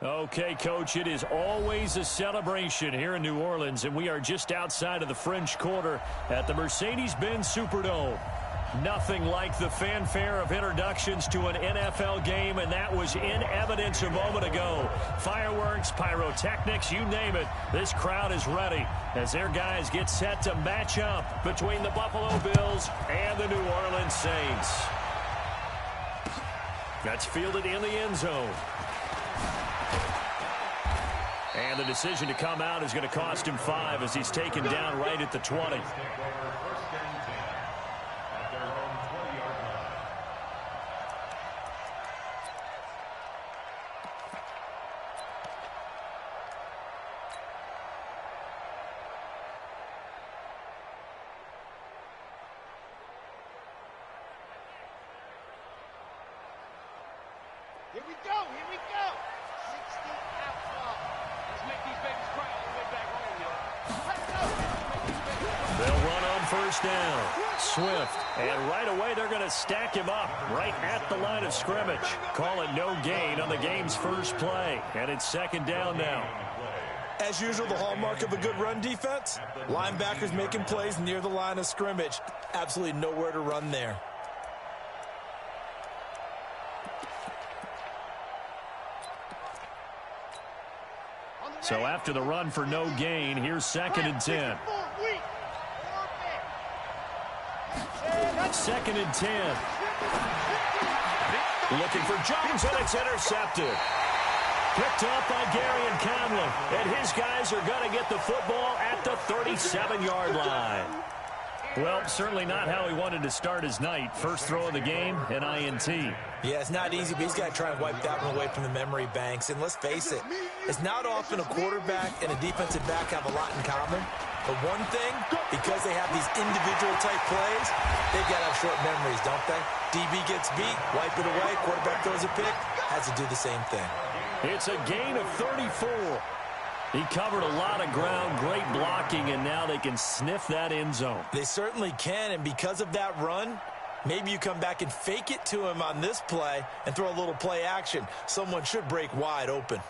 Okay, Coach, it is always a celebration here in New Orleans, and we are just outside of the French Quarter at the Mercedes-Benz Superdome. Nothing like the fanfare of introductions to an NFL game, and that was in evidence a moment ago. Fireworks, pyrotechnics, you name it. This crowd is ready as their guys get set to match up between the Buffalo Bills and the New Orleans Saints. That's fielded in the end zone. And the decision to come out is going to cost him 5 as he's taken down right at the 20. Here we go, here we go. 60 out far. Let's make these babies cry all the way back home, yo. They'll run on first down. Swift. And right away they're going to stack him up right at the line of scrimmage. Call it no gain on the game's first play. And it's second down now. As usual, the hallmark of a good run defense, linebackers making plays near the line of scrimmage. Absolutely nowhere to run there. So after the run for no gain, here's second and 10. Second and 10. Looking for Jones, and it's intercepted. Picked off by Gary and Conlon. And his guys are going to get the football at the 37-yard line. Well, certainly not how he wanted to start his night. First throw of the game, an INT. Yeah, it's not easy, but he's got to try and wipe that one away from the memory banks. And let's face it, it's not often a quarterback and a defensive back have a lot in common. But one thing, because they have these individual type plays, they've got to have short memories, don't they? DB gets beat, wipe it away, quarterback throws a pick, has to do the same thing. It's a gain of 34. He covered a lot of ground, great blocking, and now they can sniff that end zone. They certainly can, and because of that run, maybe you come back and fake it to him on this play and throw a little play action. Someone should break wide open.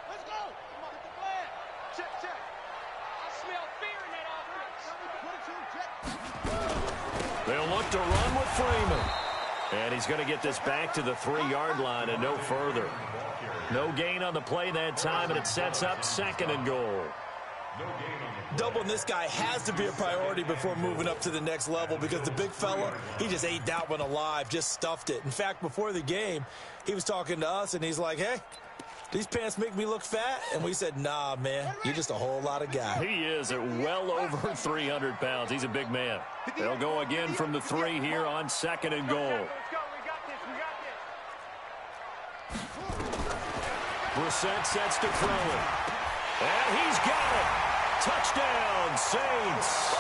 Let's go. Come on, get the flag. Check, check. I smell fear in that offense. They'll look to run with Freeman. And he's going to get this back to the 3-yard line and no further. No gain on the play that time, and it sets up second and goal. Doubling this guy has to be a priority before moving up to the next level because the big fella, he just ate that one alive, just stuffed it. In fact, before the game, he was talking to us, and he's like, hey, these pants make me look fat? And we said, nah, man, you're just a whole lot of guy. He is at well over 300 pounds. He's a big man. They'll go again from the 3 here on second and goal. Let's go. We got this. Brissett sets to throw it. And he's got it. Touchdown, Saints.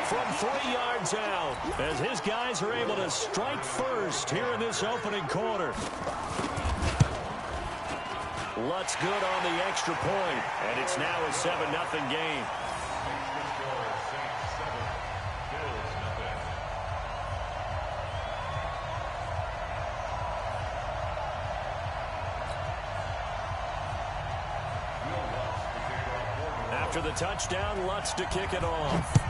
From 3 yards out, as his guys are able to strike first here in this opening quarter. Lutz good on the extra point, and it's now a 7-0 game. After the touchdown, Lutz to kick it off.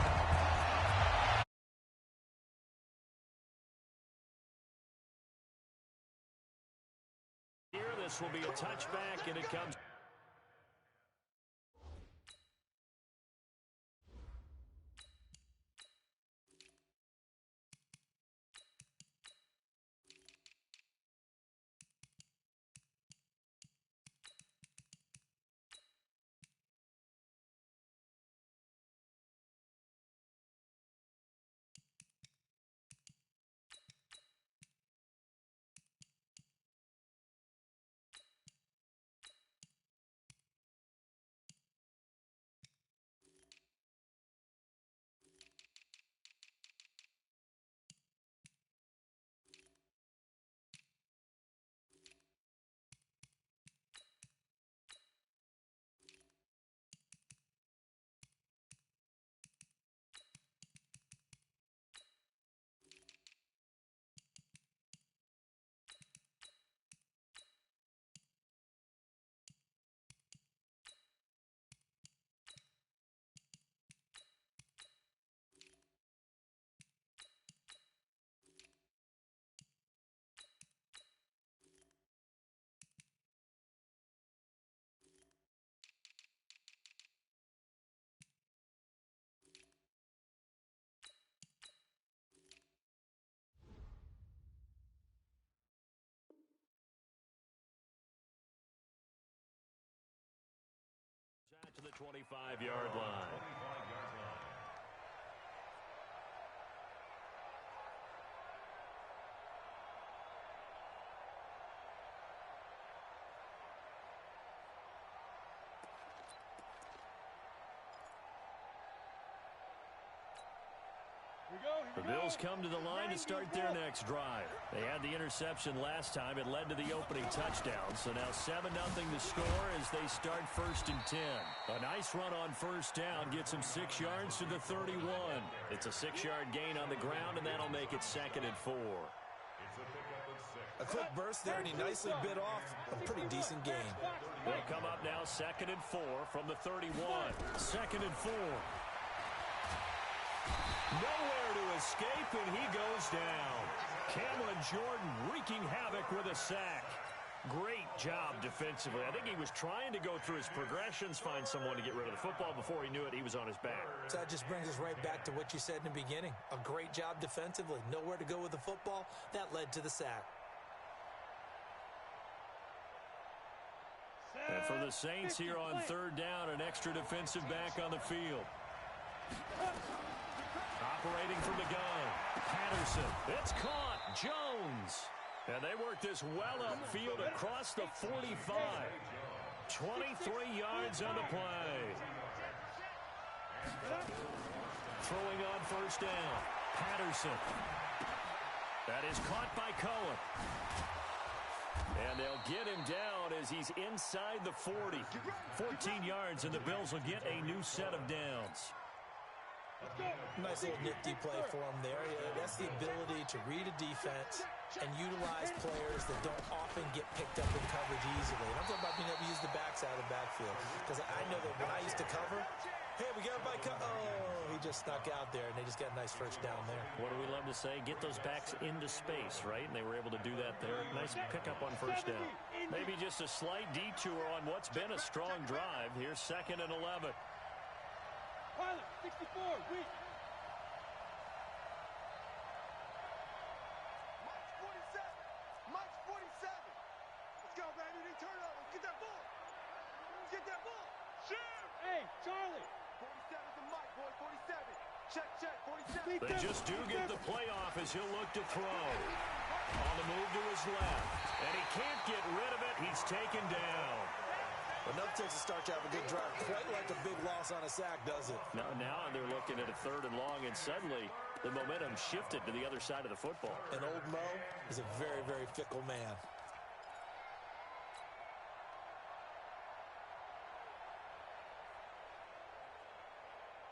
This will be a touchback, and it comes. 25-yard line. The Bills come to the line to start their next drive. They had the interception last time. It led to the opening touchdown. So now 7-0 to score as they start 1st and 10. A nice run on first down gets him 6 yards to the 31. It's a 6-yard gain on the ground, and that'll make it 2nd and 4. A quick burst there, and he nicely bit off a pretty decent gain. They'll come up now 2nd and 4 from the 31. 2nd and 4. Nowhere to escape, and he goes down. Cameron Jordan wreaking havoc with a sack. Great job defensively. I think he was trying to go through his progressions, find someone to get rid of the football. Before he knew it, he was on his back. So that just brings us right back to what you said in the beginning. A great job defensively. Nowhere to go with the football. That led to the sack. And for the Saints here on 3rd down, an extra defensive back on the field. Operating from the gun, Patterson. It's caught. Jones. And they work this well upfield across the 45. 23 yards on the play. Throwing on 1st down. Patterson. That is caught by Cohen. And they'll get him down as he's inside the 40. 14 yards, and the Bills will get a new set of downs. Nice little nifty play for him there. Yeah, that's the ability to read a defense and utilize players that don't often get picked up in coverage easily. And I'm talking about being able to use the backside of the backfield. Because I know that when I used to cover, hey, we got by oh, he just snuck out there, and they just got a nice first down there. What do we love to say? Get those backs into space, right? And they were able to do that there. Nice pickup on 1st down. Maybe just a slight detour on what's been a strong drive. Here's 2nd and 11. Pilot, 64, weak. Mike's 47. Mike's 47. Let's go, baby. They turn over. Get that ball. Get that ball. Shoot. Hey, Charlie. 47's the Mike, boy. 47. Check, 47. They just do get the playoff as he'll look to throw. On the move to his left. And he can't get rid of it. He's taken down. Enough takes to start to have a good drive. Quite like a big loss on a sack, does it? Now they're looking at a 3rd and long, and suddenly the momentum shifted to the other side of the football. And old Mo is a very, very fickle man.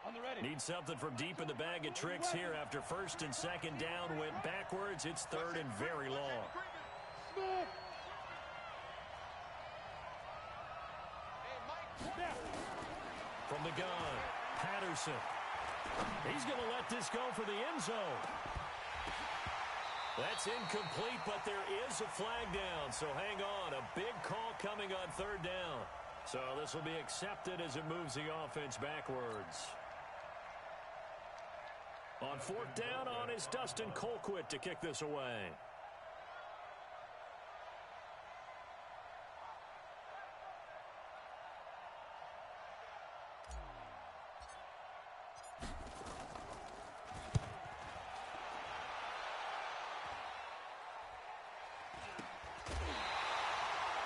On the ready. Need something from deep in the bag of tricks here after 1st and 2nd down went backwards. It's 3rd and very long. Smith. From the gun, Patterson. He's going to let this go for the end zone. That's incomplete, but there is a flag down, so hang on. A big call coming on 3rd down. So this will be accepted as it moves the offense backwards. On 4th down on is Dustin Colquitt to kick this away.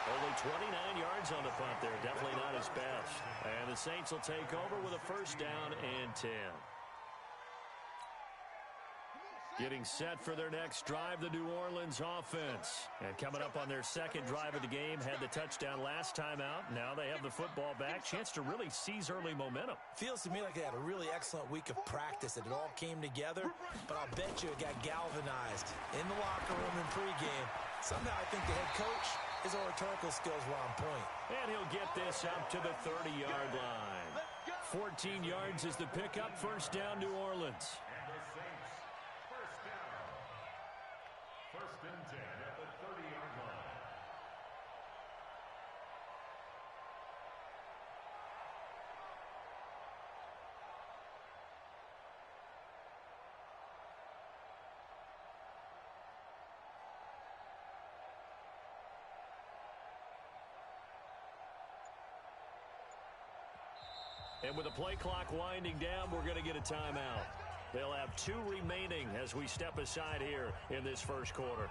Only 29 yards on the punt there. Definitely not his best. And the Saints will take over with a 1st down and 10. Getting set for their next drive, the New Orleans offense. And coming up on their 2nd drive of the game, had the touchdown last time out. Now they have the football back. Chance to really seize early momentum. Feels to me like they had a really excellent week of practice, and it all came together. But I'll bet you it got galvanized in the locker room and pregame. Somehow I think the head coach, his rhetorical skills were on point. And he'll get this up to the 30-yard line. 14 yards is the pickup. 1st down, New Orleans. And the Saints, 1st down. 1st and 10 at the 30-yard line. And with the play clock winding down, we're going to get a timeout. They'll have 2 remaining as we step aside here in this first quarter.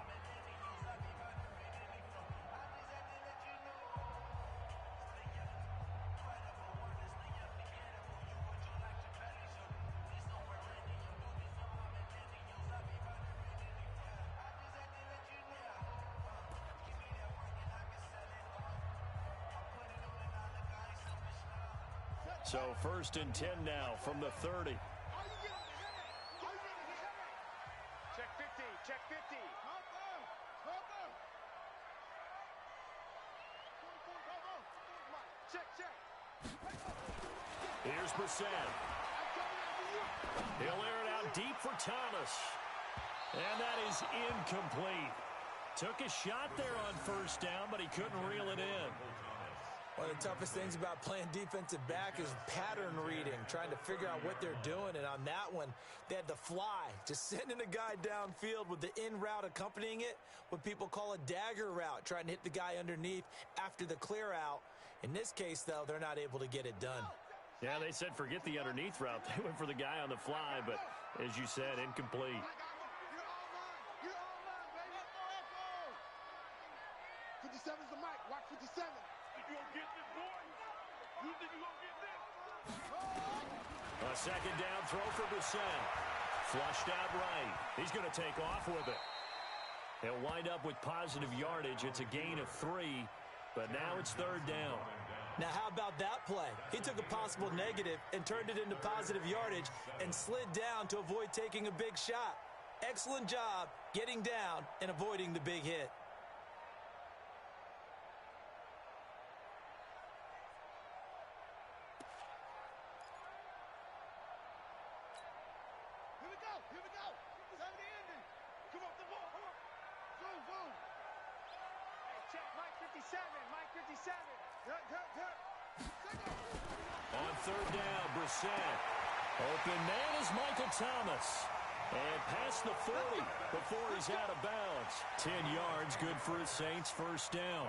So 1st and 10 now from the 30. Check 50, check 50. Check, check. Here's Brissett. He'll air it out deep for Thomas. And that is incomplete. Took a shot there on 1st down, but he couldn't reel it in. One of the toughest things about playing defensive back is pattern reading, trying to figure out what they're doing. And on that one, they had to fly, just sending a guy downfield with the in route accompanying it, what people call a dagger route, trying to hit the guy underneath after the clear out. In this case, though, they're not able to get it done. Yeah, they said forget the underneath route. They went for the guy on the fly, but as you said, incomplete. 57's the mic. Watch 57. You gonna get this, boy? You think you gonna get this? A 2nd down throw for Brissett. Flushed out right. He's going to take off with it. He'll wind up with positive yardage. It's a gain of 3, but now it's 3rd down. Now, how about that play? He took a possible negative and turned it into positive yardage and slid down to avoid taking a big shot. Excellent job getting down and avoiding the big hit. Here we go. This is the ending. Come off the ball. Boom, boom. Hey, check Mike 57. Mike 57. On 3rd down, Brissett. Open man is Michael Thomas. And past the 40 before he's out of bounds. 10 yards, good for the Saints, 1st down.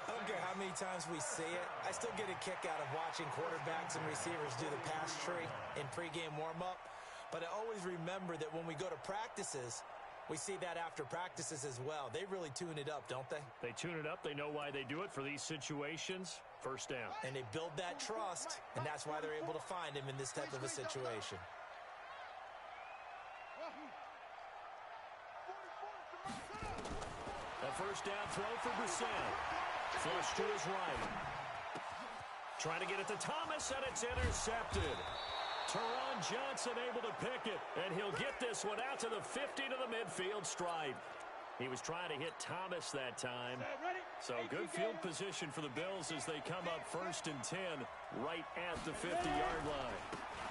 I don't care how many times we see it. I still get a kick out of watching quarterbacks and receivers do the pass tree in pregame warm-up. But I always remember that when we go to practices, we see that after practices as well. They really tune it up, don't they? They tune it up. They know why they do it for these situations. 1st down. And they build that trust, and that's why they're able to find him in this type of a situation. A 1st down throw for Brissett. Flush to his right. Trying to get it to Thomas, and it's intercepted. Teron Johnson able to pick it, and he'll get this one out to the 50 to the midfield stripe. He was trying to hit Thomas that time. So good field position for the Bills as they come up 1st and 10 right at the 50-yard line.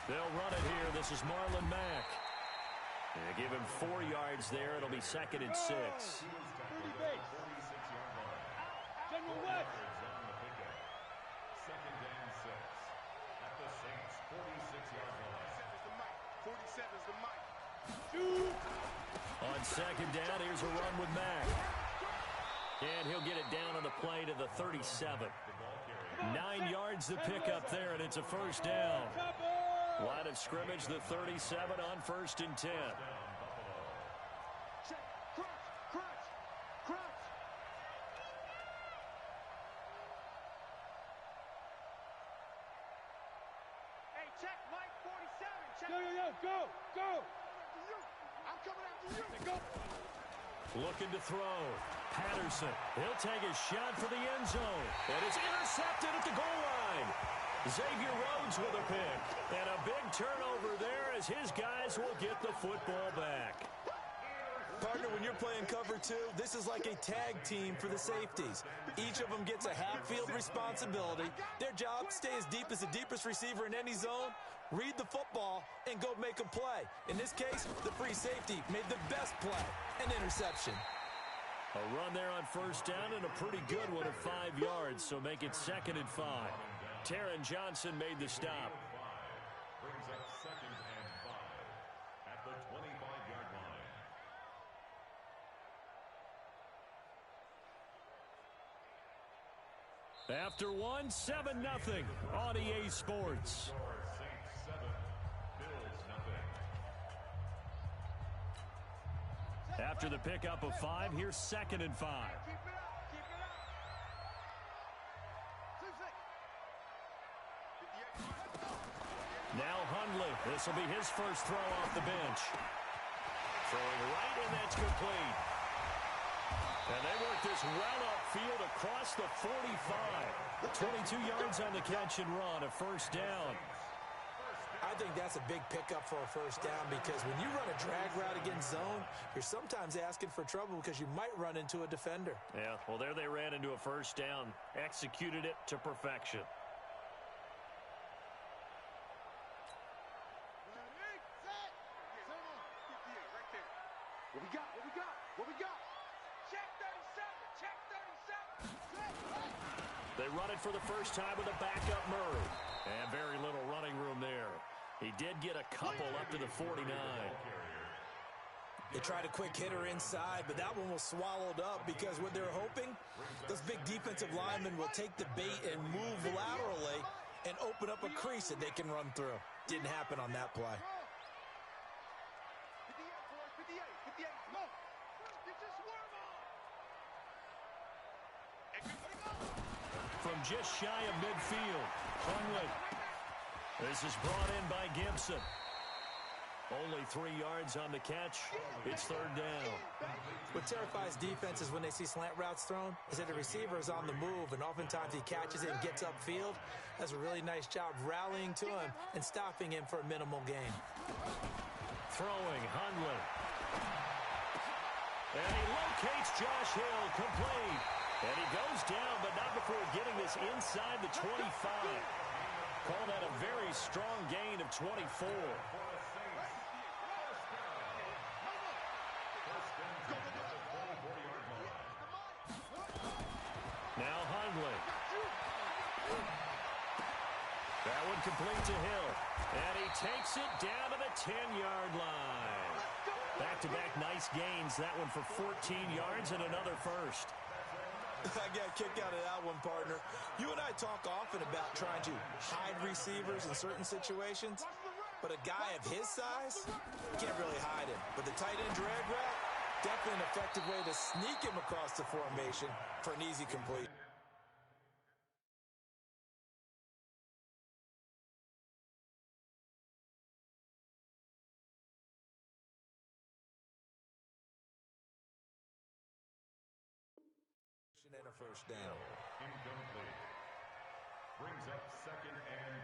They'll run it here. This is Marlon Mack. They give him 4 yards there. It'll be 2nd and 6. General West. Second and 6 at the Saints' 46-yard line. 47's the mic. On 2nd down, here's a run with Mack. And he'll get it down on the play to the 37. 9 yards to pick up there, and it's a 1st down. Line of scrimmage, the 37 on 1st and 10. Check. Crunch. Hey, check Mike 47. Check. Go. I'm coming after you. Go. Looking to throw. Patterson. He'll take a shot for the end zone. And it's intercepted at the goal line. Xavier Rhodes with a pick. And a big turnover there as his guys will get the football back. Partner, when you're playing cover 2, this is like a tag team for the safeties. Each of them gets a half-field responsibility. Their job, stay as deep as the deepest receiver in any zone, read the football, and go make a play. In this case, the free safety made the best play, an interception. A run there on 1st down and a pretty good one of 5 yards, so make it 2nd and 5. Taron Johnson made the stop. Brings up 2nd and 5 at the 25-yard line. After one, 7-0 on EA Sports. Saints 7, Bills nothing. After the pickup of 5, here's 2nd and 5. Keep it up. Keep it up. 2-6. Now Hundley. This will be his first throw off the bench. Throwing right, and that's complete. And they work this well upfield across the 45. 22 yards on the catch and run, a first down. I think that's a big pickup for a first down because when you run a drag route against zone, you're sometimes asking for trouble because you might run into a defender. Yeah, well, there they ran into a first down. Executed it to perfection. Ready, set. Right there. What we got? What we got? What we got? Check 37. Check 37. They run it for the first time with a backup Murray. And very little running room there. He did get a couple up to the 49. They tried a quick hitter inside, but that one was swallowed up because what they're hoping, those big defensive linemen will take the bait and move laterally and open up a crease that they can run through. Didn't happen on that play. 58, boys. 58. 58. Come on. Get your swerve on. Everybody go. From just shy of midfield, Hundley. This is brought in by Gibson. Only 3 yards on the catch. It's 3rd down. What terrifies defenses when they see slant routes thrown is that the receiver is on the move, and oftentimes he catches it and gets upfield. Does a really nice job rallying to him and stopping him for a minimal gain. Throwing, Hundley. And he locates Josh Hill, complete. And he goes down, but not before getting this inside the 25. Call that a very strong gain of 24. Now Hundley. That one complete to Hill. And he takes it down to the 10-yard line. Back-to-back nice gains. That one for 14 yards and another first. I got a kick out of that one, partner. You and I talk often about trying to hide receivers in certain situations, but a guy of his size can't really hide him. But the tight end drag route, definitely an effective way to sneak him across the formation for an easy complete. And a first down. Incomplete. Brings up 2nd and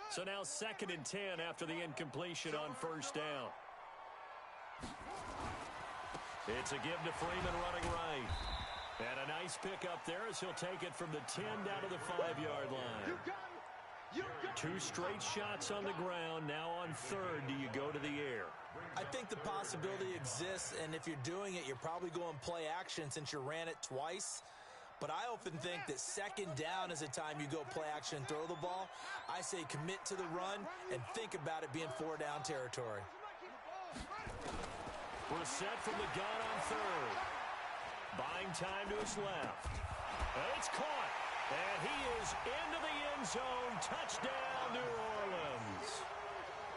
10. So now 2nd and 10 after the incompletion on first down. It's a give to Freeman running right. And a nice pick up there as he'll take it from the 10 down to the 5-yard line. You got it. You got it. 2 straight shots on the ground. Now on 3rd, do you go to the air? I think the possibility exists, and if you're doing it, you're probably going play action since you ran it twice. But I often think that 2nd down is the time you go play action and throw the ball. I say commit to the run and think about it being 4-down territory. Brissett from the gun on 3rd. Buying time to his left. And it's caught. And he is into the end zone. Touchdown, New Orleans.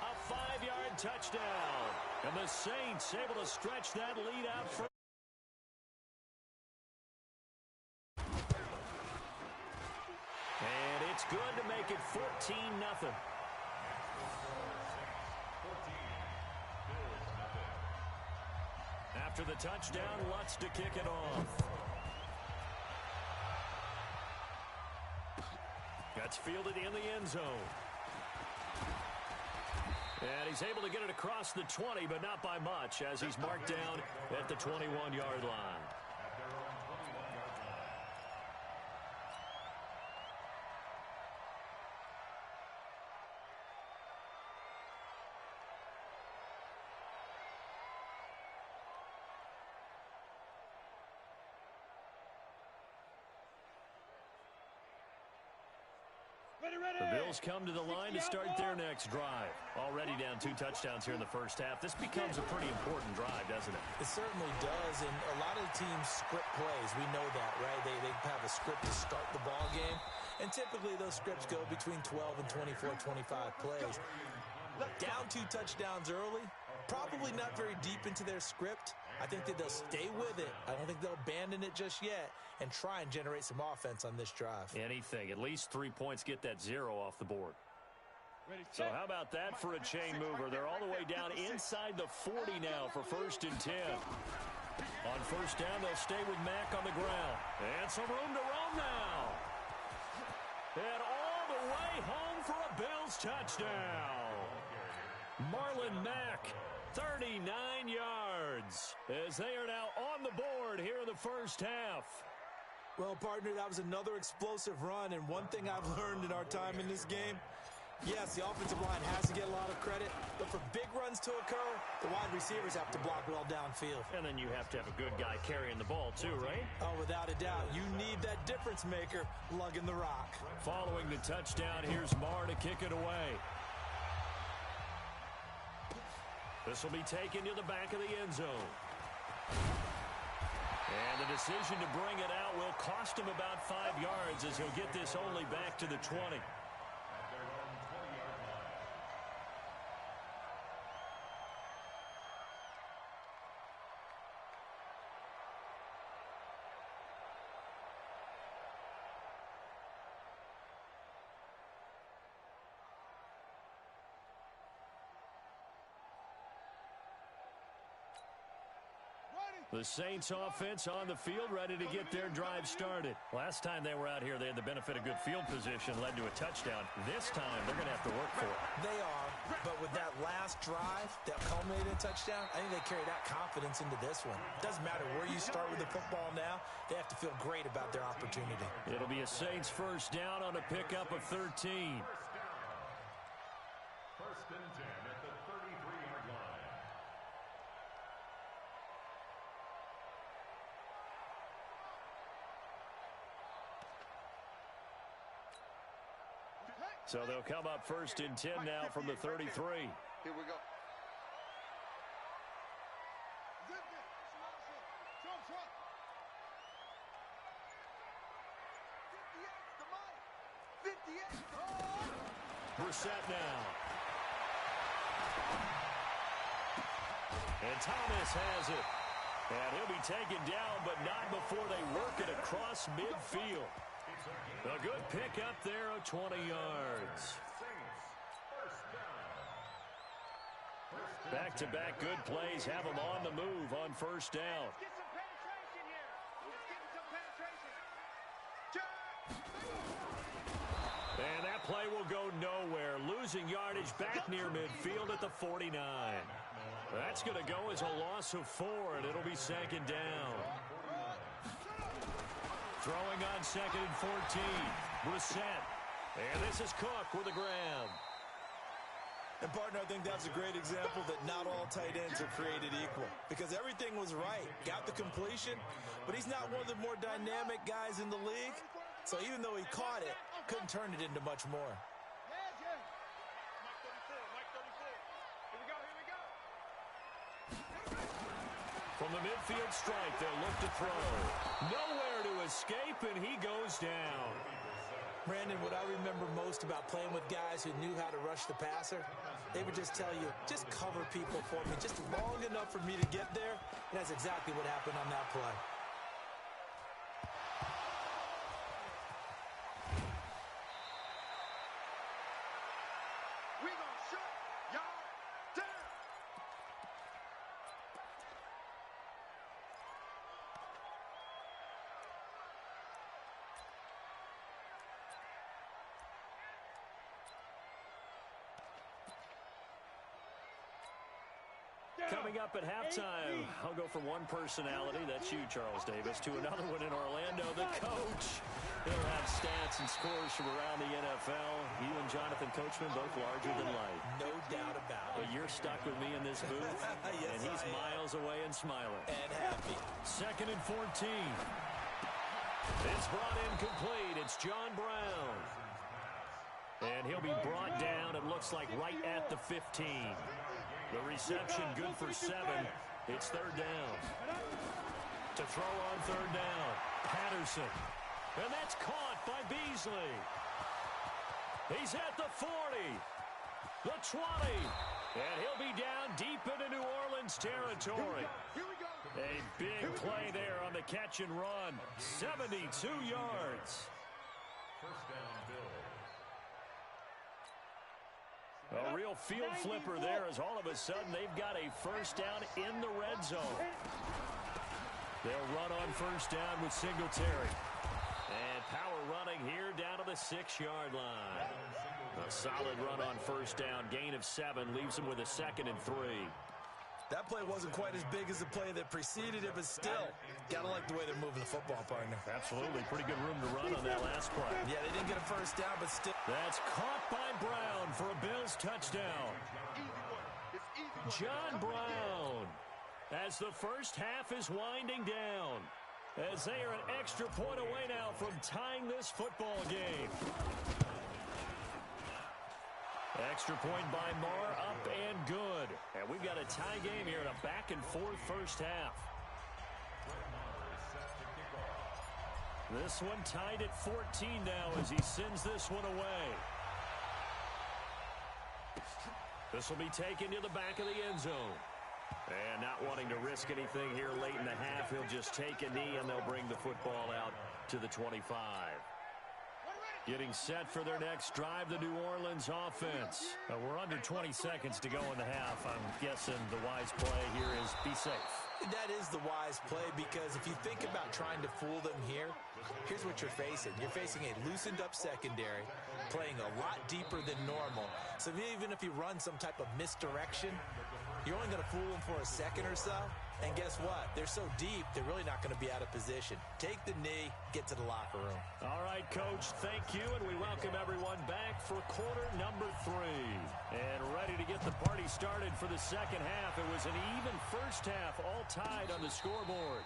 A 5-yard touchdown. And the Saints able to stretch that lead out for. And it's good to make it 14-0. After the touchdown, Lutz to kick it off. That's fielded in the end zone. And he's able to get it across the 20, but not by much, as he's marked down at the 21-yard line. The Bills come to the line to start their next drive. Already down 2 touchdowns here in the first half. This becomes a pretty important drive, doesn't it? It certainly does, and a lot of teams script plays. We know that, right? They have a script to start the ball game, and typically those scripts go between 12 and 24, 25 plays. Down 2 touchdowns early, probably not very deep into their script. I think that they'll stay with it. I don't think they'll abandon it just yet and try and generate some offense on this drive. Anything. At least 3 points, get that 0 off the board. So how about that for a chain mover? They're all the way down inside the 40 now for 1st and 10. On 1st down, they'll stay with Mack on the ground. And some room to roam now. And all the way home for a Bills touchdown. Marlon Mack, 39 yards, as they are now on the board here in the first half. Well, partner, that was another explosive run, and one thing I've learned in our time in this game, yes, the offensive line has to get a lot of credit, but for big runs to occur, the wide receivers have to block well downfield. And then you have to have a good guy carrying the ball too, right? Oh, without a doubt. You need that difference maker lugging the rock. Following the touchdown, here's Marr to kick it away. This will be taken to the back of the end zone. And the decision to bring it out will cost him about 5 yards as he'll get this only back to the 20. The Saints offense on the field, ready to get their drive started. Last time they were out here, they had the benefit of good field position, led to a touchdown. This time, they're going to have to work for it. They are, but with that last drive that culminated in a touchdown, I think they carry that confidence into this one. It doesn't matter where you start with the football now. They have to feel great about their opportunity. It'll be a Saints first down on a pickup of 13. First and 10 at the 33-yard line. So they'll come up 1st and 10 now from the 33. Here we go. Brissett now. And Thomas has it. And he'll be taken down, but not before they work it across midfield. A good pick up there of 20 yards. Back-to-back good plays have them on the move on 1st down. Let's get some penetration here. Let's get some penetration. And that play will go nowhere. Losing yardage back near midfield at the 49. That's going to go as a loss of 4, and it'll be 2nd down. Throwing on 2nd and 14. Brissett. And this is Cook with a grab. And, partner, I think that's a great example that not all tight ends are created equal. Because everything was right. Got the completion, but he's not one of the more dynamic guys in the league. So even though he caught it, couldn't turn it into much more. From the midfield strike, they'll look to throw. Nowhere to escape, and he goes down. Brandon, what I remember most about playing with guys who knew how to rush the passer, they would just tell you, just cover people for me, just long enough for me to get there. And that's exactly what happened on that play. We gonna shut y'all down. Coming up at halftime, I'll go from one personality, that's you, Charles Davis, to another one in Orlando, the coach. He'll have stats and scores from around the NFL. You and Jonathan Coachman, both larger than life. No doubt about it. But you're stuck with me in this booth, Yes, and he's miles away and smiling. And happy. 2nd and 14. It's brought in complete. It's John Brown. And he'll be brought down, it looks like, right at the 15. The reception good for 7. It's third down. To throw on third down, Patterson. And that's caught by Beasley. He's at the 40, the 20, and he'll be down deep into New Orleans territory. A big play there on the catch and run, 72 yards. First down, Bills. A real field flipper there as all of a sudden they've got a first down in the red zone. They'll run on first down with Singletary. And power running here down to the 6-yard line. A solid run on first down. Gain of 7 leaves him with a 2nd and 3. That play wasn't quite as big as the play that preceded it, but still, gotta like the way they're moving the football, partner. Absolutely. Pretty good room to run on that last play. Yeah, they didn't get a first down, but still. That's caught by Brown for a Bills touchdown. John Brown, as the first half is winding down, as they are an extra point away now from tying this football game. Extra point by Marr, up and good. And we've got a tie game here in a back-and-forth first half. This one tied at 14 now as he sends this one away. This will be taken to the back of the end zone. And not wanting to risk anything here late in the half, he'll just take a knee, and they'll bring the football out to the 25. Getting set for their next drive, the New Orleans offense. We're under 20 seconds to go in the half. I'm guessing the wise play here is be safe. That is the wise play, because if you think about trying to fool them here, here's what you're facing. You're facing a loosened up secondary, playing a lot deeper than normal. So even if you run some type of misdirection, you're only going to fool them for a second or so. And guess what? They're so deep, they're really not going to be out of position. Take the knee, get to the locker room. All right, Coach, thank you, and we welcome everyone back for quarter number 3. And ready to get the party started for the second half. It was an even first half, all tied on the scoreboard.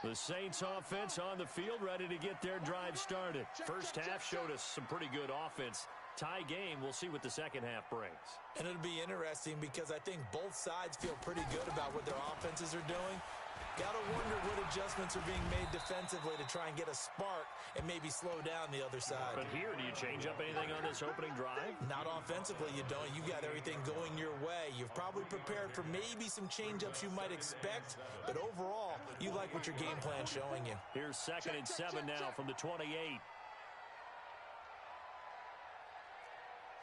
The Saints offense on the field, ready to get their drive started. First half showed us some pretty good offense. Tie game, we'll see what the second half brings. And it'll be interesting because I think both sides feel pretty good about what their offenses are doing. Got to wonder what adjustments are being made defensively to try and get a spark and maybe slow down the other side. But here, do you change up anything on this opening drive? Not offensively, you don't. You got everything going your way. You've probably prepared for maybe some change-ups you might expect, but overall, you like what your game plan's showing you. Here's 2nd and 7 now from the 28. 44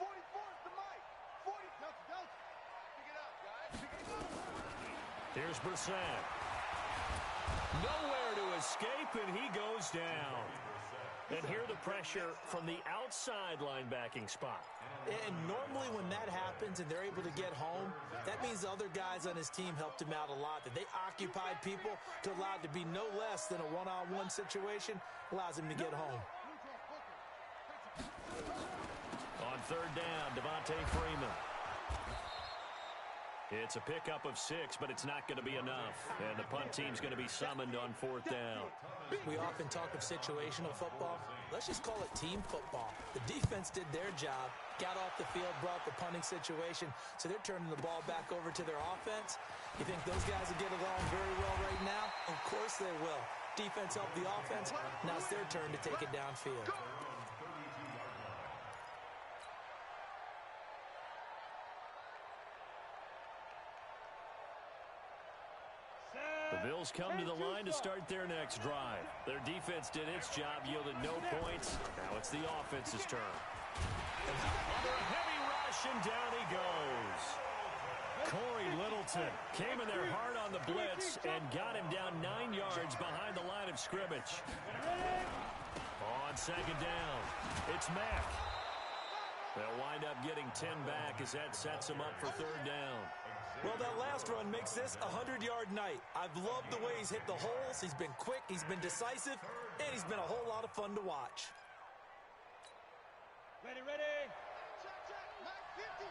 is the mic. 40. Pick it up, guys. Pick it up. Here's Brissett. Nowhere to escape, and he goes down. And here the pressure from the outside linebacking spot. And normally when that happens and they're able to get home, that means the other guys on his team helped him out a lot. That they occupied people to allow it to be no less than a one-on-one situation, allows him to get home. On third down, Devontae Freeman. It's a pickup of 6, but it's not going to be enough. And the punt team's going to be summoned on 4th down. We often talk of situational football. Let's just call it team football. The defense did their job, got off the field, brought the punting situation, so they're turning the ball back over to their offense. You think those guys will get along very well right now? Of course they will. Defense helped the offense. Now it's their turn to take it downfield. The Bills come to the line to start their next drive. Their defense did its job, yielded no points. Now it's the offense's turn. Under a heavy rush, and down he goes. Corey Littleton came in there hard on the blitz and got him down 9 yards behind the line of scrimmage. On 2nd down, it's Mack. They'll wind up getting 10 back as that sets them up for 3rd down. Well, that last run makes this a 100-yard night. I've loved the way he's hit the holes. He's been quick, he's been decisive, and he's been a whole lot of fun to watch. Ready. Check. Mike 50.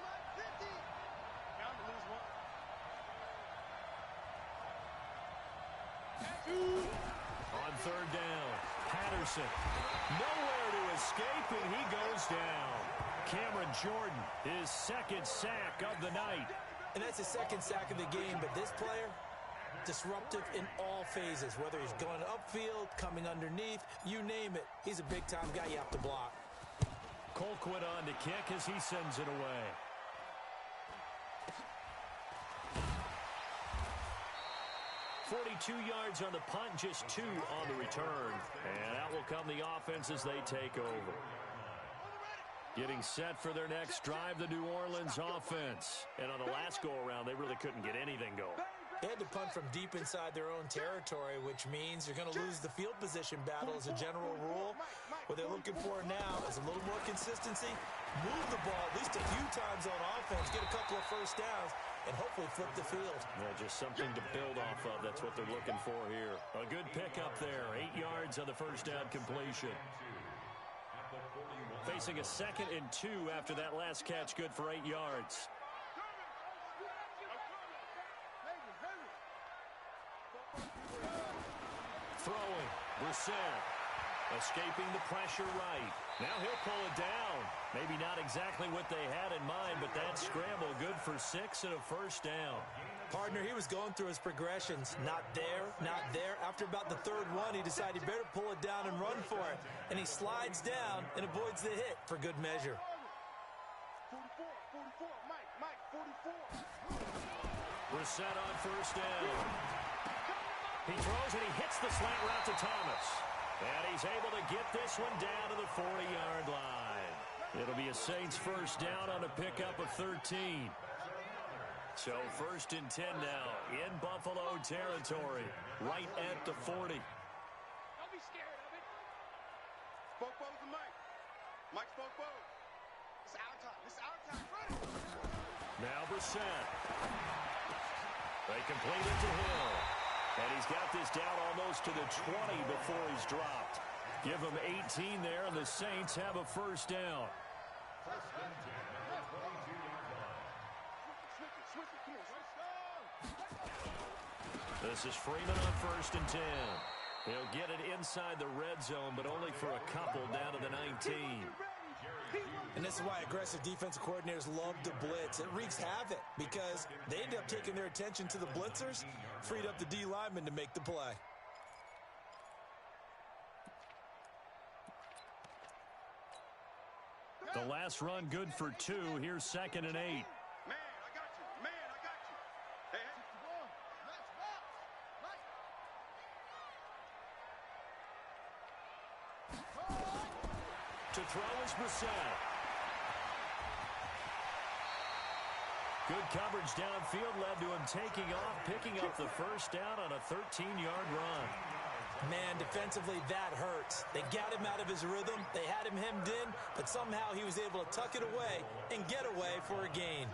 Down to lose one. third down. Patterson, nowhere to escape, and he goes down. Cameron Jordan, his second sack of the night. And that's his second sack of the game, but this player, disruptive in all phases, whether he's going upfield, coming underneath, you name it. He's a big-time guy you have to block. Colquitt on to kick as he sends it away. "42 yards on the punt, just 2 on the return. And out will come the offense as they take over. Getting set for their next drive, the New Orleans offense. And on the last go-around, they really couldn't get anything going. They had to punt from deep inside their own territory, which means you're going to lose the field position battle as a general rule. What they're looking for now is a little more consistency, move the ball at least a few times on offense, get a couple of first downs, and hopefully flip the field. Yeah, just something to build off of. That's what they're looking for here. A good pickup there. 8 yards on the first down completion. Facing a 2nd and 2 after that last catch, good for 8 yards. Throwing, Brissett, escaping the pressure right. Now he'll pull it down. Maybe not exactly what they had in mind, but that scramble good for 6 and a first down. Partner, he was going through his progressions. Not there, not there. After about the 3rd one, he decided he better pull it down and run for it. And he slides down and avoids the hit for good measure. 44, Mike, 44. Brissett on first down. He throws and he hits the slant route to Thomas. And he's able to get this one down to the 40-yard line. It'll be a Saints first down on a pickup of 13. So 1st and 10 now in Buffalo territory, right at the 40. Don't be scared of it. Spoke both to Mike. Mike spoke both. It's our time. It's our time. Run it. Now Brissett. They complete it to Hill. And he's got this down almost to the 20 before he's dropped. Give him 18 there, and the Saints have a first down. This is Freeman on 1st and 10. He'll get it inside the red zone, but only for a couple down to the 19. And this is why aggressive defensive coordinators love to blitz. It wreaks havoc because they end up taking their attention to the blitzers, freed up the D lineman to make the play. The last run good for 2. Here's 2nd and 8. Man, I got you. Man, I got you. Hey, To throw is Brissett. Good coverage downfield led to him taking off, picking up the first down on a 13-yard run. Man, defensively, that hurts. They got him out of his rhythm. They had him hemmed in, but somehow he was able to tuck it away and get away for a gain.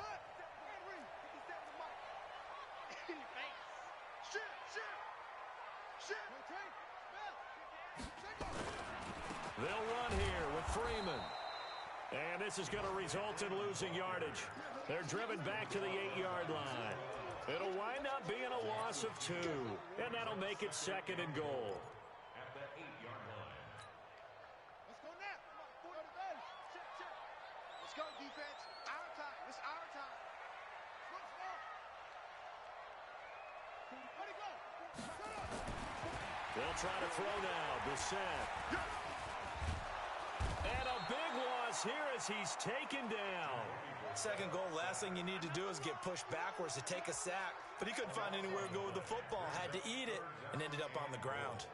They'll run here with Freeman. And this is going to result in losing yardage. They're driven back to the 8-yard line. It'll wind up being a loss of 2. And that'll make it 2nd and goal. At the 8-yard line. Let's go now. Come on, 40 to 30. Let's go, defense. Our time. It's our time. Let's go. Let it go. They'll try to throw now. Brissett. And a big loss here as he's taken down. Second goal, last thing you need to do is get pushed backwards to take a sack. But he couldn't find anywhere to go with the football. Had to eat it and ended up on the ground.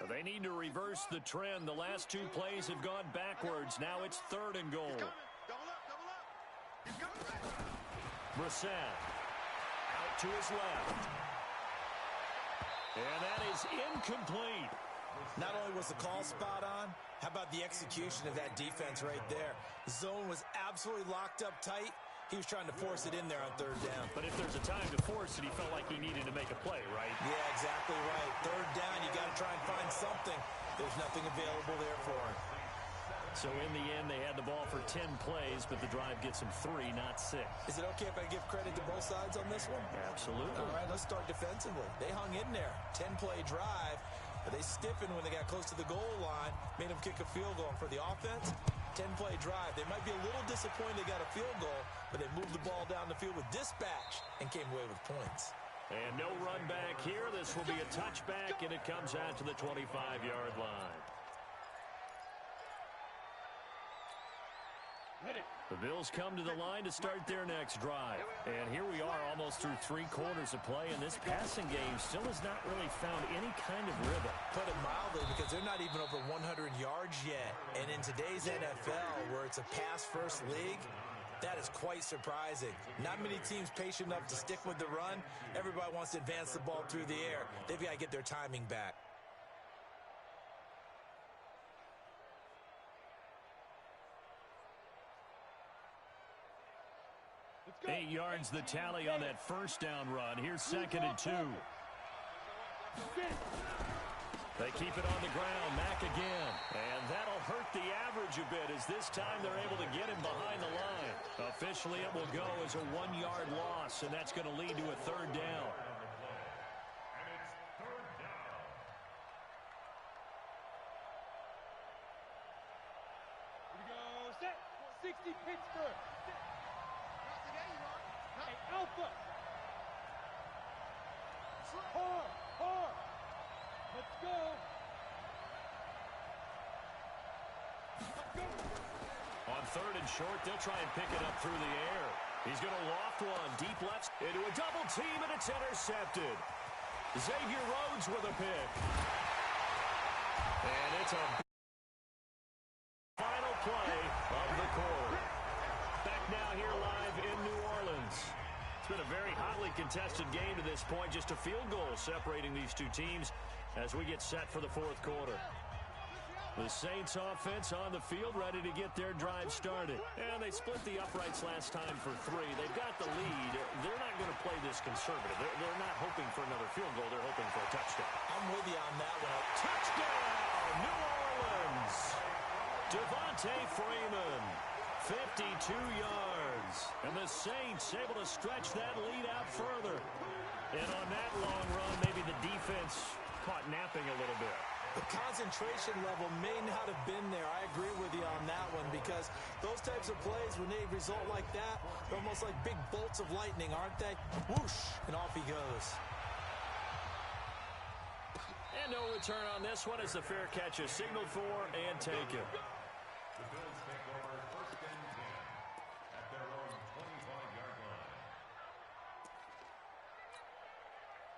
They need to reverse the trend. The last 2 plays have gone backwards. Now it's 3rd and goal. Double up, double up. He's coming. Brissett out to his left. And that is incomplete. Not only was the call spot on, how about the execution of that defense right there? The zone was absolutely locked up tight. He was trying to force it in there on 3rd down. But if there's a time to force it, he felt like he needed to make a play, right? Yeah, exactly right. 3rd down, you got to try and find something. There's nothing available there for him. So in the end, they had the ball for 10 plays, but the drive gets them 3, not 6. Is it okay if I give credit to both sides on this one? Absolutely. All right, let's start defensively. They hung in there. 10-play drive, but they stiffened when they got close to the goal line, made them kick a field goal. And for the offense, 10-play drive. They might be a little disappointed they got a field goal, but they moved the ball down the field with dispatch and came away with points. And no run back here. This will be a touchback, and it comes out to the 25-yard line. The Bills come to the line to start their next drive. And here we are almost through 3 quarters of play, and this passing game still has not really found any kind of rhythm. Put it mildly, because they're not even over 100 yards yet. And in today's NFL, where it's a pass-first league, that is quite surprising. Not many teams patient enough to stick with the run. Everybody wants to advance the ball through the air. They've got to get their timing back. 8 yards the tally on that first down run. Here's 2nd and 2. They keep it on the ground. Mack again. And that'll hurt the average a bit, as this time they're able to get him behind the line. Officially, it will go as a 1-yard loss, and that's going to lead to a 3rd down. And it's 3rd down. Here we go. Set. 60 Pittsburgh. Hey, Alpha. Hard. Let's go. On 3rd and short, they'll try and pick it up through the air. He's going to loft one deep left into a double team, and it's intercepted. Xavier Rhodes with a pick. And it's a final play of the quarter. Back now here live in New Orleans. It's been a very hotly contested game to this point. Just a field goal separating these two teams as we get set for the 4th quarter. The Saints offense on the field, ready to get their drive started. And they split the uprights last time for 3. They've got the lead. They're not going to play this conservative. They're not hoping for another field goal. They're hoping for a touchdown. I'm with you on that one. Touchdown, New Orleans. Devontae Freeman, 52 yards. And the Saints able to stretch that lead out further. And on that long run, maybe the defense caught napping a little bit. The concentration level may not have been there. I agree with you on that one, because those types of plays, when they result like that, they're almost like big bolts of lightning, aren't they? Whoosh, and off he goes. And no return on this one as the fair catch is signaled for and taken. The Bills take over 1st and 10 at their own 25-yard line.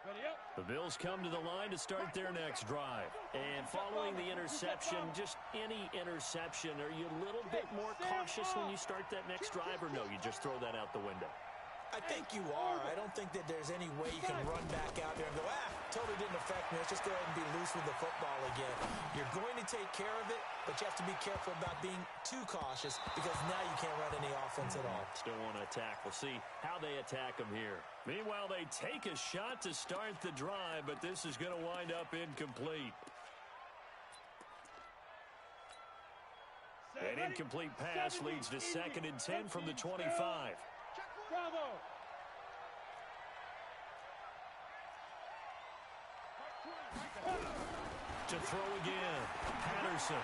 Ready up. The Bills come to the line to start their next drive. And following the interception, just any interception, are you a little bit more cautious when you start that next drive, or no, you just throw that out the window? I think you are. I don't think that there's any way you can run back out there and go, totally didn't affect me. Let's just go ahead and be loose with the football again. You're going to take care of it, but you have to be careful about being too cautious, because now you can't run any offense at all. Still want to attack. We'll see how they attack them here. Meanwhile, they take a shot to start the drive, but this is going to wind up incomplete. An incomplete pass leads to 2nd and 10 from the 25. Bravo. To throw again, Patterson.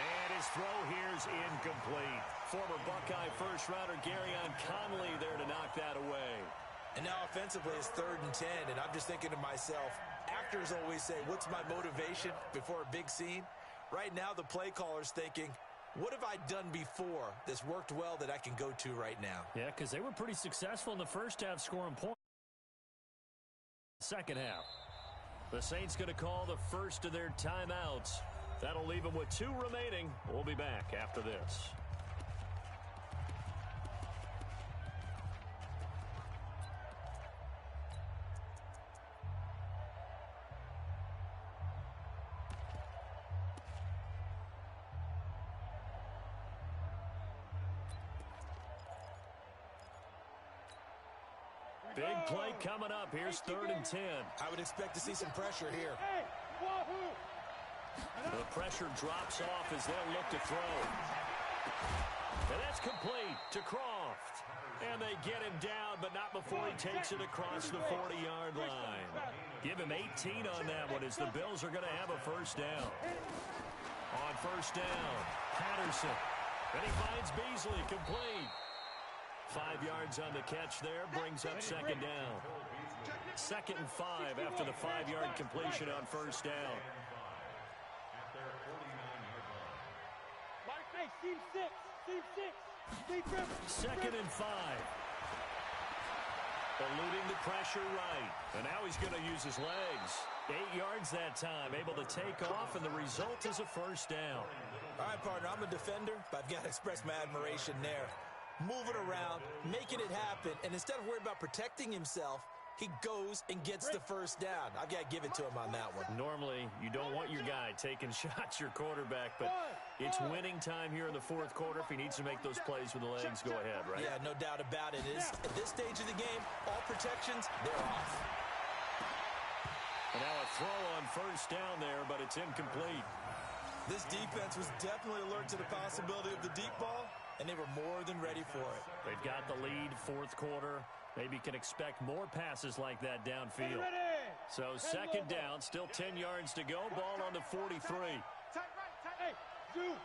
And his throw here's incomplete. Former Buckeye first-rounder Garyon Conley there to knock that away. And now offensively it's 3rd and 10, and I'm just thinking to myself, actors always say, what's my motivation before a big scene? Right now the play caller's thinking, what have I done before that's worked well that I can go to right now? Yeah, because they were pretty successful in the first half scoring points. Second half. The Saints going to call the first of their timeouts. That'll leave them with 2 remaining. We'll be back after this. Big play coming up. Here's 3rd and 10. I would expect to see some pressure here. Hey, wahoo! The pressure drops off as they'll look to throw. And that's complete to Croft. And they get him down, but not before he takes it across the 40-yard line. Give him 18 on that one as the Bills are going to have a first down. On first down, Patterson. And he finds Beasley, complete. 5 yards on the catch there, brings up second down. 2nd and 5 after the 5-yard completion on first down. Hey, team 6. Team 6. 2nd and 5. Eluding the pressure right. And now he's going to use his legs. 8 yards that time, able to take off, and the result is a first down. All right, partner, I'm a defender, but I've got to express my admiration there. Moving around, making it happen, and instead of worrying about protecting himself, he goes and gets the first down. I've got to give it to him on that one. Normally, you don't want your guy taking shots, your quarterback, but it's winning time here in the 4th quarter. If he needs to make those plays with the legs, go ahead, right? Yeah, no doubt about it. At this stage of the game, all protections, they're off. And now a throw on first down there, but it's incomplete. This defense was definitely alert to the possibility of the deep ball, and they were more than ready for it. They've got the lead, 4th quarter. Maybe can expect more passes like that downfield. So 2nd down, still 10 yards to go. Ball on the 43. Tight right, tight. Hey, dude.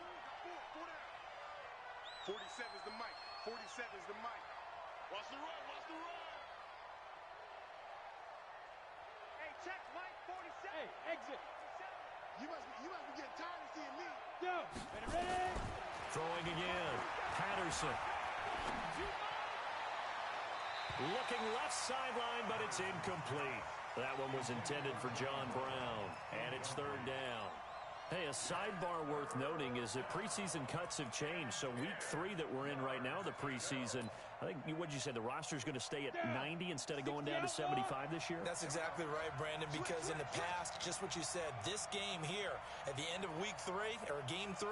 47 is the mic. 47 is the mic. Watch the run, watch the run. Hey, check, Mike, 47. Hey, exit. You must be getting tired of seeing me. Yo, ready? Throwing again. Patterson. Looking left sideline, but it's incomplete. That one was intended for John Brown, and it's 3rd down. Hey, a sidebar worth noting is that preseason cuts have changed. So week 3 that we're in right now, the preseason, I think, what'd you say, the roster's going to stay at 90 instead of going down to 75 this year? That's exactly right, Brandon, because in the past, just what you said, this game here, at the end of week 3, or game 3,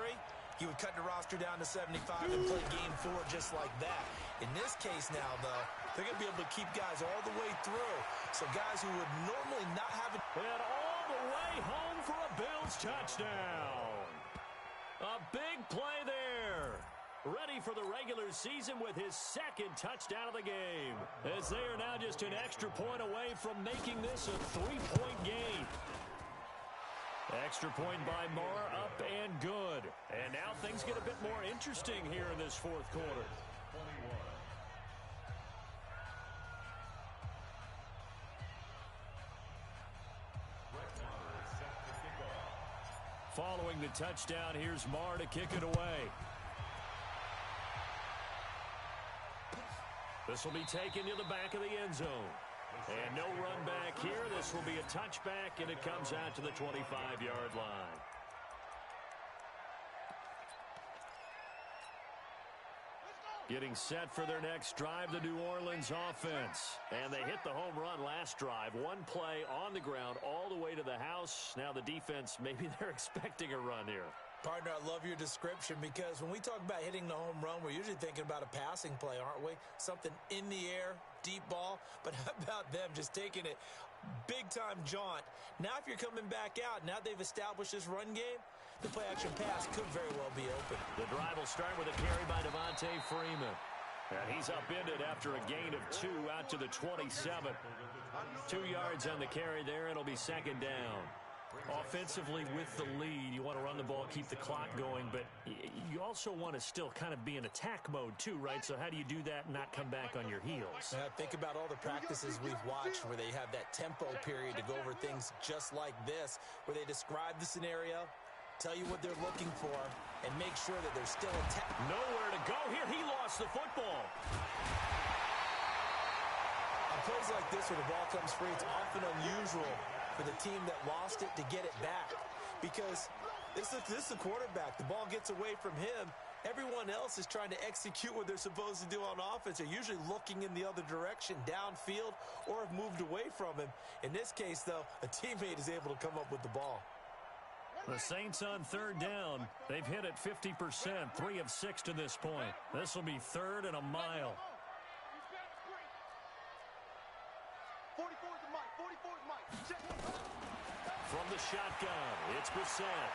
he would cut the roster down to 75 and play game 4 just like that. In this case now, though, they're going to be able to keep guys all the way through. So guys who would normally not have it. And all the way home for a Bills touchdown. A big play there. Ready for the regular season with his 2nd touchdown of the game. As they are now just an extra point away from making this a 3-point game. Extra point by Moore, up and good. And now things get a bit more interesting here in this 4th quarter. 21. Following the touchdown, here's Marr to kick it away. This will be taken to the back of the end zone. And no run back here. This will be a touchback, and it comes out to the 25-yard line. Getting set for their next drive, the New Orleans offense. And they hit the home run last drive. One play on the ground all the way to the house. Now the defense, maybe they're expecting a run here. Partner, I love your description because when we talk about hitting the home run, we're usually thinking about a passing play, aren't we? Something in the air, deep ball. But how about them just taking it big-time jaunt? Now if you're coming back out, now they've established this run game, the play-action pass could very well be open. The drive will start with a carry by Devontae Freeman. And he's upended after a gain of 2 out to the 27. 2 yards on the carry there. It'll be 2nd down. Offensively with the lead, you want to run the ball, keep the clock going, but you also want to still kind of be in attack mode too, right? So how do you do that and not come back on your heels? Think about all the practices we've watched where they have that tempo period to go over things just like this, where they describe the scenario, tell you what they're looking for, and make sure that they're still attack. Nowhere to go here. He lost the football. On plays like this where the ball comes free, it's often unusual for the team that lost it to get it back, because this is the quarterback. The ball gets away from him. Everyone else is trying to execute what they're supposed to do on offense. They're usually looking in the other direction, downfield, or have moved away from him. In this case, though, a teammate is able to come up with the ball. The Saints on 3rd down. They've hit it 50%, 3 of 6 to this point. This will be 3rd and a mile. 44 is the mic. 44 is mic. Check. From the shotgun, it's Brissett.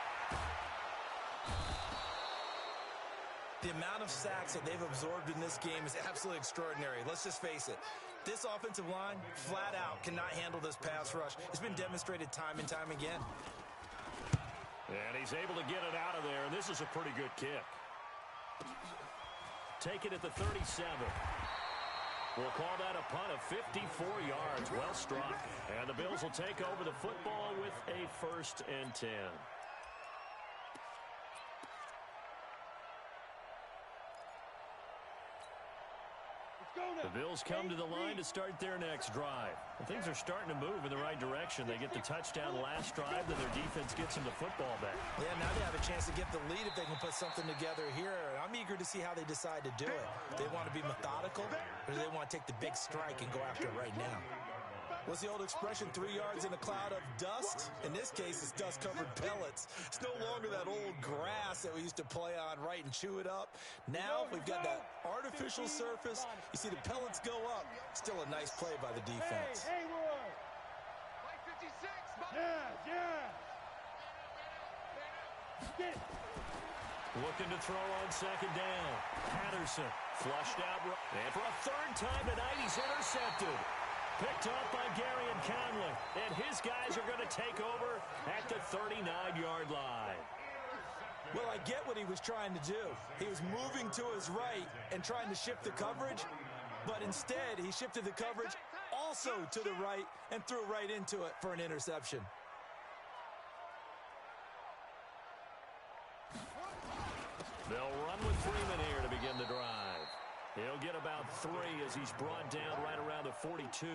The amount of sacks that they've absorbed in this game is absolutely extraordinary. Let's just face it. This offensive line, flat out, cannot handle this pass rush. It's been demonstrated time and time again. And he's able to get it out of there, and this is a pretty good kick. Take it at the 37. We'll call that a punt of 54 yards. Well struck. And the Bills will take over the football with a 1st and 10. The Bills come to the line to start their next drive. And things are starting to move in the right direction. They get the touchdown last drive, then their defense gets them the football back. Yeah, now they have a chance to get the lead if they can put something together here. I'm eager to see how they decide to do it. They want to be methodical, or do they want to take the big strike and go after it right now? What's the old expression, 3 yards in a cloud of dust? In this case, it's dust-covered pellets. It's no longer that old grass that we used to play on, right, and chew it up. Now we've got that artificial surface. You see the pellets go up. Still a nice play by the defense. Hey, Roy. Mike 56. Yeah. Get it. Looking to throw on 2nd down. Patterson flushed out. And for a 3rd time tonight, he's intercepted. Picked up by Gary and Conley. And his guys are going to take over at the 39-yard line. Well, I get what he was trying to do. He was moving to his right and trying to shift the coverage, but instead he shifted the coverage also to the right and threw right into it for an interception. They'll run with Freeman here to begin the drive. He'll get about 3 as he's brought down right around the 42.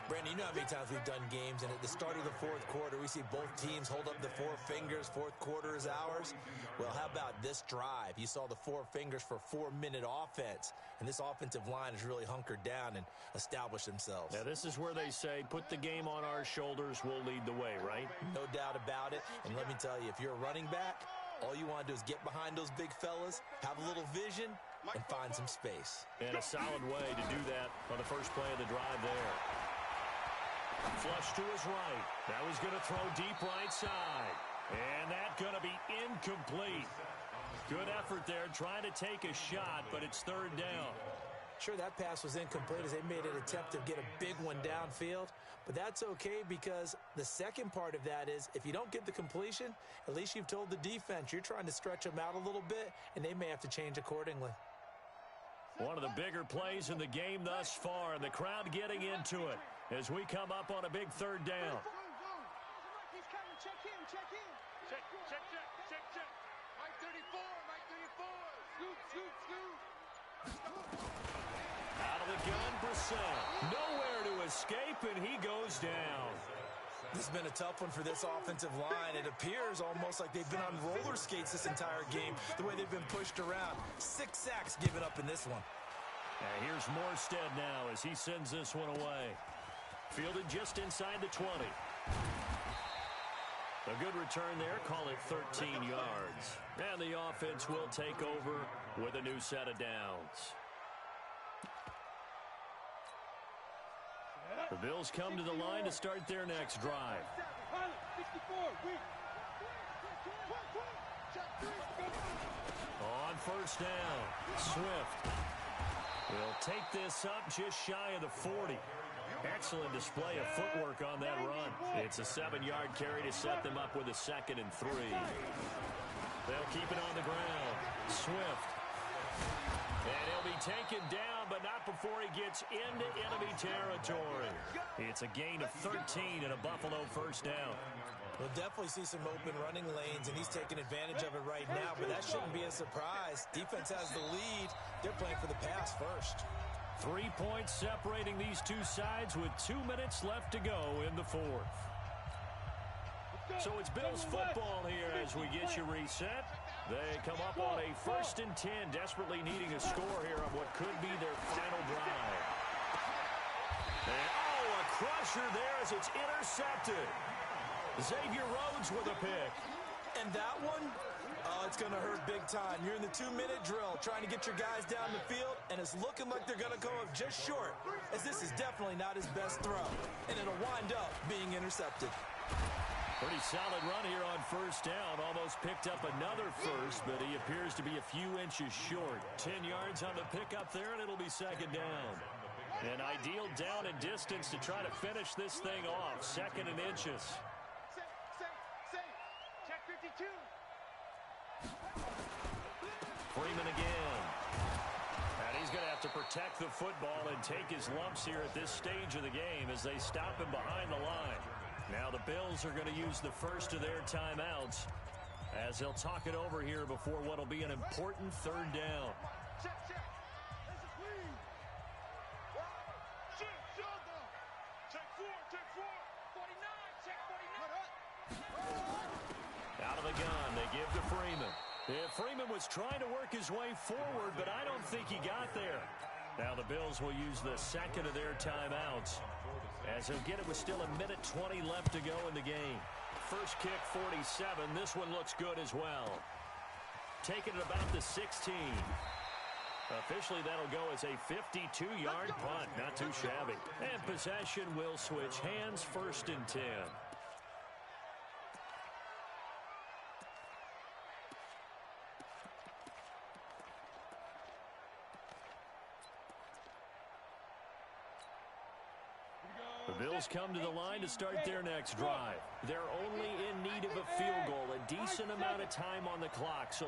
Brandon, you know how many times we've done games, and at the start of the 4th quarter, we see both teams hold up the 4 fingers. 4th quarter is ours. Well, how about this drive? You saw the 4 fingers for 4-minute offense, and this offensive line has really hunkered down and established themselves. Now, this is where they say, put the game on our shoulders, we'll lead the way, right? No doubt about it, and let me tell you, if you're a running back, all you want to do is get behind those big fellas, have a little vision, and find some space. And a solid way to do that on the first play of the drive there. Flush to his right. Now he's going to throw deep right side. And that's going to be incomplete. Good effort there trying to take a shot, but it's 3rd down. Sure, that pass was incomplete as they made an attempt to get a big one downfield, but that's okay because the second part of that is if you don't get the completion, at least you've told the defense you're trying to stretch them out a little bit, and they may have to change accordingly. One of the bigger plays in the game thus far, and the crowd getting into it as we come up on a big 3rd down. He's coming. Check him. Check. Mike 34. Scoot. Out of the gun, Brissett. Nowhere to escape, and he goes down. This has been a tough one for this offensive line. It appears almost like they've been on roller skates this entire game, the way they've been pushed around. 6 sacks given up in this one. And here's Morstead now as he sends this one away. Fielded just inside the 20. A good return there, call it 13 yards. And the offense will take over with a new set of downs. The Bills come to the line to start their next drive. On 1st down, Swift will take this up just shy of the 40. Excellent display of footwork on that run. It's a 7-yard carry to set them up with a 2nd and 3. They'll keep it on the ground. Swift. And he'll be taken down, but not before he gets into enemy territory. It's a gain of 13 and a Buffalo 1st down. We'll definitely see some open running lanes, and he's taking advantage of it right now, but that shouldn't be a surprise. Defense has the lead. They're playing for the pass first. 3 points separating these two sides with 2 minutes left to go in the 4th. So it's Bills football here as we get you reset. They come up on a 1st and 10, desperately needing a score here on what could be their final drive. And, a crusher there as it's intercepted. Xavier Rhodes with a pick. And that one, Oh, it's going to hurt big time. You're in the 2-minute drill trying to get your guys down the field, and it's looking like they're going to come up just short, as this is definitely not his best throw, and it'll wind up being intercepted. Pretty solid run here on first down. Almost picked up another first, but he appears to be a few inches short. 10 yards on the pickup there, and it'll be second down. An ideal down and distance to try to finish this thing off. Second and inches. Check 52. Freeman again. And he's going to have to protect the football and take his lumps here at this stage of the game as they stop him behind the line. Now the Bills are going to use the first of their timeouts as they'll talk it over here before what will be an important third down. Check. This is clean. Check 4. 49. Check 49. Out of the gun, they give to Freeman. Yeah, Freeman was trying to work his way forward, but I don't think he got there. Now the Bills will use the second of their timeouts as they'll get it with still 1:20 left to go in the game. First kick, 47. This one looks good as well. Taking it about the 16. Officially, that'll go as a 52-yard punt. Not too shabby. And possession will switch hands, first and 10. The Bills come to the line to start their next drive. They're only in need of a field goal, a decent amount of time on the clock. So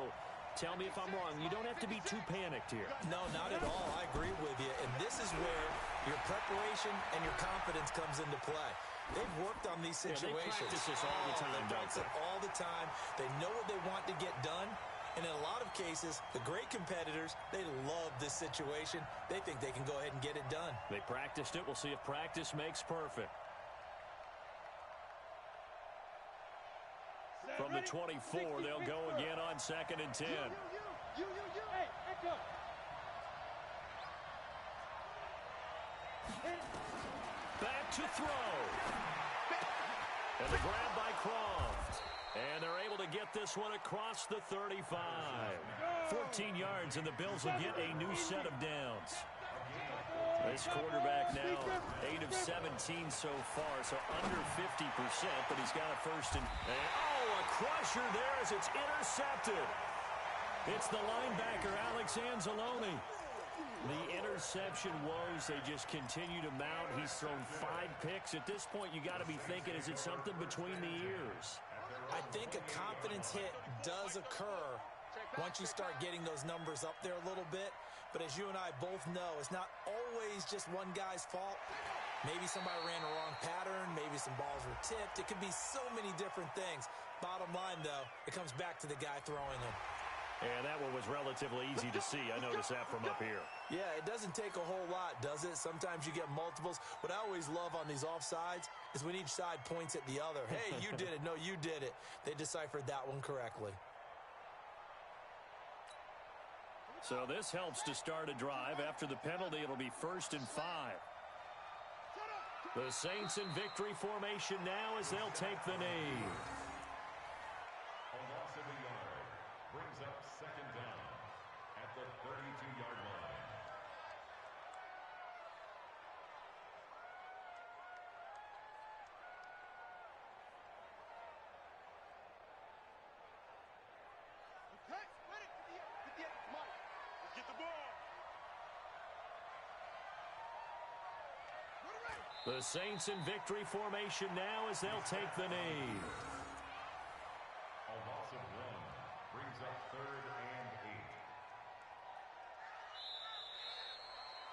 tell me if I'm wrong. You don't have to be too panicked here. No, not at all. I agree with you. And this is where your preparation and your confidence comes into play. They've worked on these situations. Yeah, they practice this all the time, They practice it all the time. They know what they want to get done. And in a lot of cases, the great competitors, they love this situation. They think they can go ahead and get it done. They practiced it. We'll see if practice makes perfect. From the 24, they'll go again on second and 10. Hey, echo. Back to throw. And the grab by Croft. And they're able to get this one across the 35. 14 yards, and the Bills will get a new set of downs. This quarterback now 8 of 17 so far, so under 50%, but he's got a first and oh, a crusher there as it's intercepted. It's the linebacker, Alex Anzalone. The interception woes, they just continue to mount. He's thrown 5 picks. At this point, you got to be thinking, is it something between the ears? I think a confidence hit does occur once you start getting those numbers up there a little bit. But as you and I both know, it's not always just one guy's fault. Maybe somebody ran a wrong pattern. Maybe some balls were tipped. It could be so many different things. Bottom line, though, it comes back to the guy throwing them. And that one was relatively easy to see. I noticed that from up here. Yeah, it doesn't take a whole lot, does it? Sometimes you get multiples. What I always love on these offsides is when each side points at the other. Hey, you did it. No, you did it. They deciphered that one correctly. So this helps to start a drive. After the penalty, it'll be first and 5. The Saints in victory formation now as they'll take the knee. A loss of a yard brings up second down at the 32-yard line. Okay, split it. 58, Mike. Let's get the ball. The Saints in victory formation now as they'll take the knee. A loss of 1 brings up third and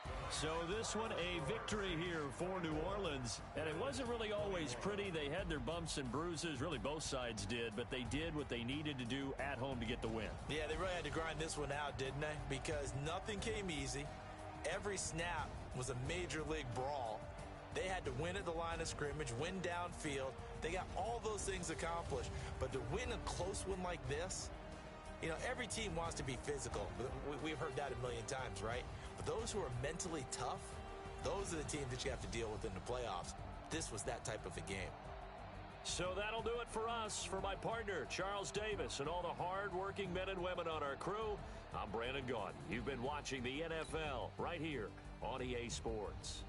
8. So this one a victory here for New Orleans. And it wasn't really always pretty. They had their bumps and bruises. Really both sides did. But they did what they needed to do at home to get the win. Yeah, they really had to grind this one out, didn't they? Because nothing came easy. Every snap was a major league brawl. They had to win at the line of scrimmage, win downfield. They got all those things accomplished. But to win a close one like this, you know, every team wants to be physical. We've heard that a million times, right? But those who are mentally tough, those are the teams that you have to deal with in the playoffs. This was that type of a game. So that'll do it for us. For my partner, Charles Davis, and all the hard-working men and women on our crew, I'm Brandon Gaudin. You've been watching the NFL right here on EA Sports.